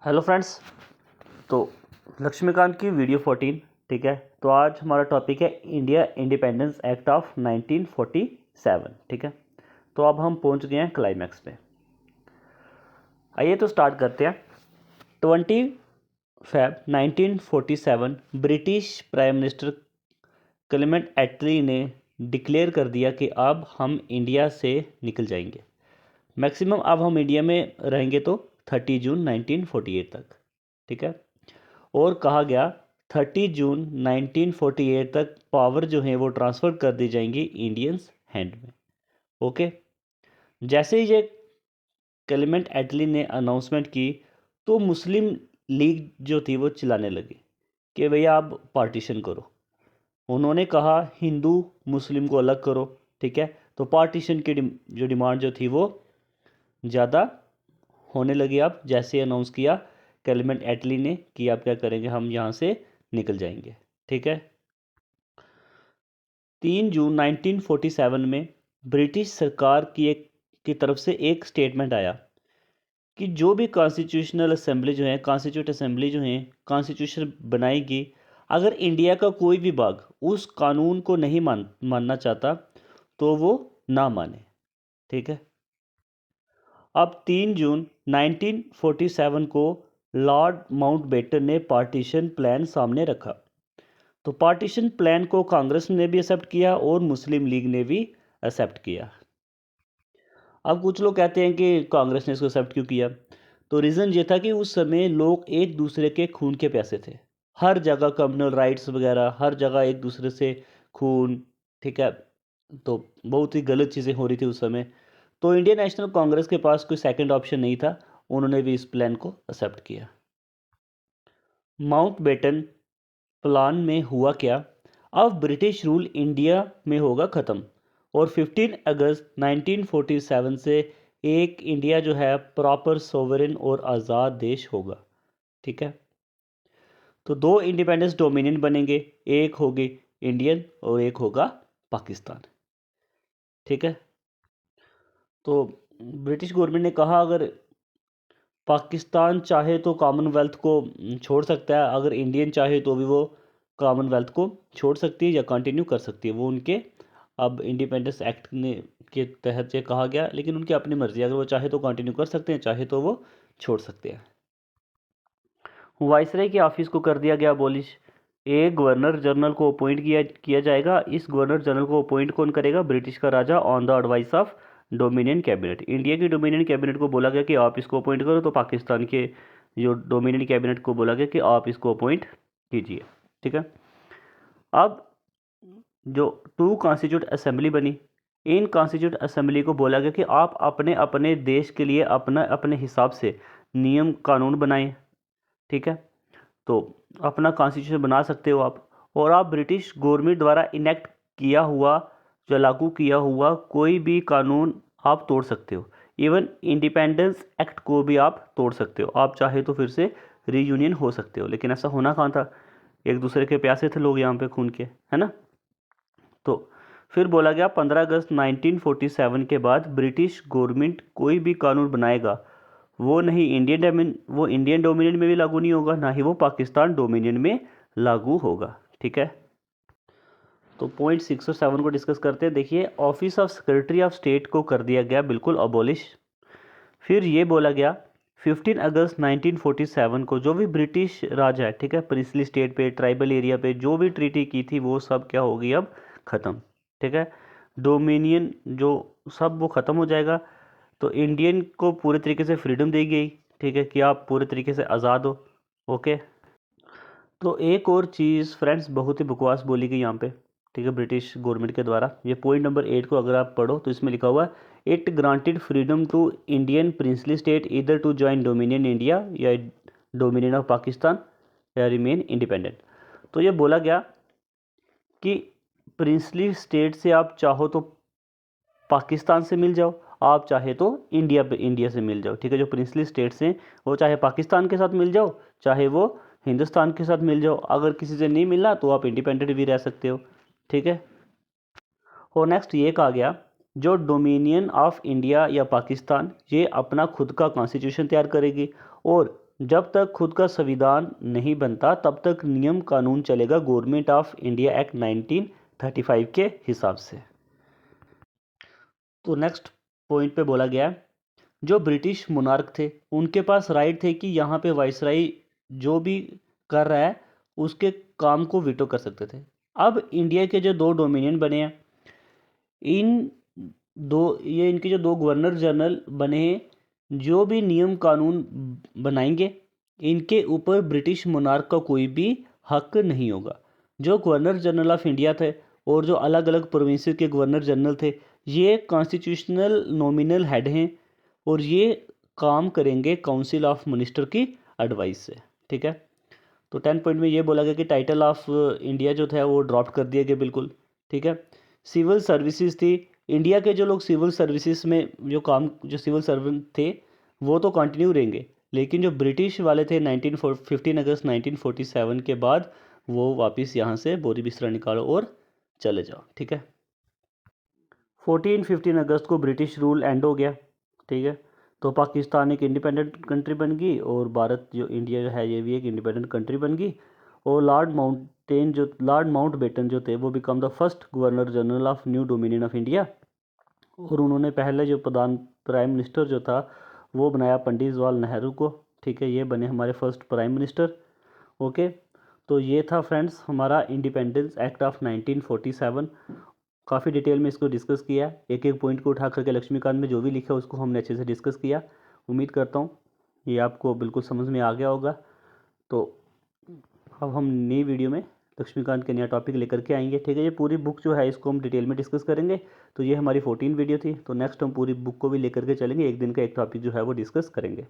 Hello friends. तो लक्ष्मीकांत की video 14, ठीक है। तो आज हमारा टॉपिक है इंडिया इंडिपेंडेंस एक्ट ऑफ 1947, ठीक है। तो अब हम पहुंच गए हैं क्लाइमैक्स पे। आइए तो स्टार्ट करते हैं। 20 फ़रवरी 1947 British prime minister Clement Attlee ने डिक्लेयर कर दिया कि अब हम इंडिया से निकल जाएंगे। मैक्सिमम अब हम इंडिया में रहेंगे तो 30 जून 1948 तक, ठीक है। और कहा गया 30 जून 1948 तक पावर जो है वो ट्रांसफ़र कर दी जाएंगी इंडियंस हैंड में। ओके। जैसे ही ये क्लेमेंट एटली ने अनाउंसमेंट की तो मुस्लिम लीग जो थी वो चिल्लाने लगी कि भैया आप पार्टीशन करो। उन्होंने कहा हिंदू मुस्लिम को अलग करो, ठीक है। तो पार्टीशन की जो डिमांड जो थी वो ज़्यादा होने लगी। अब जैसे अनाउंस किया क्लेमेंट एटली ने कि आप क्या करेंगे, हम यहाँ से निकल जाएंगे, ठीक है। 3 जून 1947 में ब्रिटिश सरकार की तरफ से एक स्टेटमेंट आया कि जो भी कॉन्स्टिट्यूशनल असेंबली जो है कॉन्स्टिट्यूट असेंबली जो है कॉन्स्टिट्यूशन बनाएगी, अगर इंडिया का कोई भी भाग उस कानून को नहीं मानना चाहता तो वो ना माने, ठीक है। अब 3 जून 1947 को लॉर्ड माउंटबेटन ने पार्टीशन प्लान सामने रखा। तो पार्टीशन प्लान को कांग्रेस ने भी एक्सेप्ट किया और मुस्लिम लीग ने भी एक्सेप्ट किया। अब कुछ लोग कहते हैं कि कांग्रेस ने इसको एक्सेप्ट क्यों किया। तो रीज़न ये था कि उस समय लोग एक दूसरे के खून के प्यासे थे। हर जगह कम्युनल राइट्स वगैरह, हर जगह एक दूसरे से खून, ठीक है। तो बहुत ही गलत चीज़ें हो रही थी उस समय। तो इंडियन नेशनल कांग्रेस के पास कोई सेकंड ऑप्शन नहीं था, उन्होंने भी इस प्लान को एक्सेप्ट किया। माउंटबेटन प्लान में हुआ क्या, अब ब्रिटिश रूल इंडिया में होगा ख़त्म और 15 अगस्त 1947 से एक इंडिया जो है प्रॉपर सोवरेन और आज़ाद देश होगा, ठीक है। तो दो इंडिपेंडेंस डोमिनियन बनेंगे, एक होगी इंडियन और एक होगा पाकिस्तान, ठीक है। तो ब्रिटिश गवर्नमेंट ने कहा अगर पाकिस्तान चाहे तो कॉमनवेल्थ को छोड़ सकता है, अगर इंडियन चाहे तो भी वो कॉमनवेल्थ को छोड़ सकती है या कंटिन्यू कर सकती है। वो उनके अब इंडिपेंडेंस एक्ट ने के तहत ये कहा गया, लेकिन उनकी अपनी मर्ज़ी, अगर वो चाहे तो कंटिन्यू कर सकते हैं, चाहे तो वो छोड़ सकते हैं। वाइसराय के ऑफिस को कर दिया गया अबॉलिश। एक गवर्नर जनरल को अपॉइंट किया जाएगा। इस गवर्नर जनरल को अपॉइंट कौन करेगा, ब्रिटिश का राजा on the advice of dominion cabinet. India की डोमिनियन कैबिनेट को बोला गया कि आप इसको अपॉइंट करो, तो पाकिस्तान के जो डोमिनियन कैबिनेट को बोला गया कि आप इसको अपॉइंट कीजिए, ठीक है। अब जो टू कॉन्स्टिट्यूट असेंबली बनी, इन कॉन्स्टिट्यूट असेंबली को बोला गया कि आप अपने अपने देश के लिए अपना अपने हिसाब से नियम कानून बनाएं, ठीक है। तो अपना कॉन्स्टिट्यूशन बना सकते हो आप, और आप ब्रिटिश गवर्नमेंट द्वारा इनेक्ट किया हुआ या लागू किया हुआ कोई भी कानून आप तोड़ सकते हो। इवन इंडिपेंडेंस एक्ट को भी आप तोड़ सकते हो। आप चाहे तो फिर से रीयूनियन हो सकते हो, लेकिन ऐसा होना कहाँ था, एक दूसरे के प्यासे थे लोग यहाँ पे खून के, है ना। तो फिर बोला गया 15 अगस्त 1947 के बाद ब्रिटिश गवर्नमेंट कोई भी कानून बनाएगा वो इंडियन डोमिनियन में भी लागू नहीं होगा, ना ही वो पाकिस्तान डोमिनियन में लागू होगा, ठीक है। तो पॉइंट 6 और 7 को डिस्कस करते हैं। देखिए, office of secretary of state को कर दिया गया बिल्कुल अबॉलिश। फिर ये बोला गया 15 अगस्त 1947 को जो भी ब्रिटिश राज है, ठीक है, प्रिंसली स्टेट पे, ट्राइबल एरिया पे जो भी ट्रीटी की थी वो सब क्या होगी अब ख़त्म, ठीक है। डोमिनियन जो सब वो ख़त्म हो जाएगा। तो इंडियन को पूरे तरीके से फ्रीडम दी गई, ठीक है, कि आप पूरे तरीके से आज़ाद हो, ओके। तो एक और चीज़ फ्रेंड्स बहुत ही बकवास बोली गई यहाँ पे, ठीक है, ब्रिटिश गवर्नमेंट के द्वारा। ये पॉइंट नंबर 8 को अगर आप पढ़ो तो इसमें लिखा हुआ है it granted freedom to Indian princely state either to join dominion India या डोमिनियन ऑफ पाकिस्तान या रिमेन इंडिपेंडेंट। तो ये बोला गया कि प्रिंसली स्टेट से आप चाहो तो पाकिस्तान से मिल जाओ, आप चाहे तो इंडिया से मिल जाओ, ठीक है। जो प्रिंसली स्टेट्स हैं वो चाहे पाकिस्तान के साथ मिल जाओ, चाहे वो हिंदुस्तान के साथ मिल जाओ। अगर किसी से नहीं मिलना तो आप इंडिपेंडेंट भी रह सकते हो, ठीक है। और नेक्स्ट ये कहा गया जो डोमिनियन ऑफ इंडिया या पाकिस्तान ये अपना खुद का कॉन्स्टिट्यूशन तैयार करेगी और जब तक खुद का संविधान नहीं बनता तब तक नियम कानून चलेगा गवर्नमेंट ऑफ इंडिया एक्ट 1935 के हिसाब से। तो नेक्स्ट पॉइंट पे बोला गया है, जो ब्रिटिश मोनार्क थे उनके पास राइट थे कि यहाँ पे वाइसराय जो भी कर रहा है उसके काम को वीटो कर सकते थे। अब इंडिया के जो 2 डोमिनियन बने हैं, इनके जो 2 गवर्नर जनरल बने हैं, जो भी नियम कानून बनाएंगे इनके ऊपर ब्रिटिश मोनार्क का कोई भी हक नहीं होगा। जो गवर्नर जनरल ऑफ इंडिया थे और जो अलग अलग प्रोविंस के गवर्नर जनरल थे, ये कॉन्स्टिट्यूशनल नॉमिनल हेड हैं और ये काम करेंगे काउंसिल ऑफ मिनिस्टर की एडवाइस से। ठीक है, तो 10 पॉइंट में ये बोला गया कि टाइटल ऑफ इंडिया जो था वो ड्रॉप कर दिया गया बिल्कुल। ठीक है, सिविल सर्विसेज थी, इंडिया के जो लोग सिविल सर्विसेज में जो सिविल सर्वेंट थे वो तो कंटिन्यू रहेंगे, लेकिन जो ब्रिटिश वाले थे 15 अगस्त 1947 के बाद वो वापस यहाँ से बोरी बिस्तरा निकालो और चले जाओ। ठीक है, 15 अगस्त को ब्रिटिश रूल एंड हो गया। ठीक है, तो पाकिस्तान एक इंडिपेंडेंट कंट्री बन गई और भारत जो इंडिया जो है ये भी एक इंडिपेंडेंट कंट्री बन गई। और लॉर्ड माउंटबेटन जो थे वो become the first governor general of new dominion of India. और उन्होंने पहले जो प्राइम मिनिस्टर जो था वो बनाया पंडित जवाहरलाल नेहरू को। ठीक है, ये बने हमारे फर्स्ट प्राइम मिनिस्टर। ओके, तो ये था फ्रेंड्स हमारा इंडिपेंडेंस एक्ट ऑफ 1947। काफ़ी डिटेल में इसको डिस्कस किया, एक एक पॉइंट को उठा करके लक्ष्मीकांत में जो भी लिखा उसको हमने अच्छे से डिस्कस किया। उम्मीद करता हूँ ये आपको बिल्कुल समझ में आ गया होगा। तो अब हम नई वीडियो में लक्ष्मीकांत के नया टॉपिक लेकर के आएंगे। ठीक है, ये पूरी बुक जो है इसको हम डिटेल में डिस्कस करेंगे। तो ये हमारी 14 वीडियो थी, तो नेक्स्ट हम पूरी बुक को भी लेकर के चलेंगे, एक दिन का एक टॉपिक जो है वो डिस्कस करेंगे।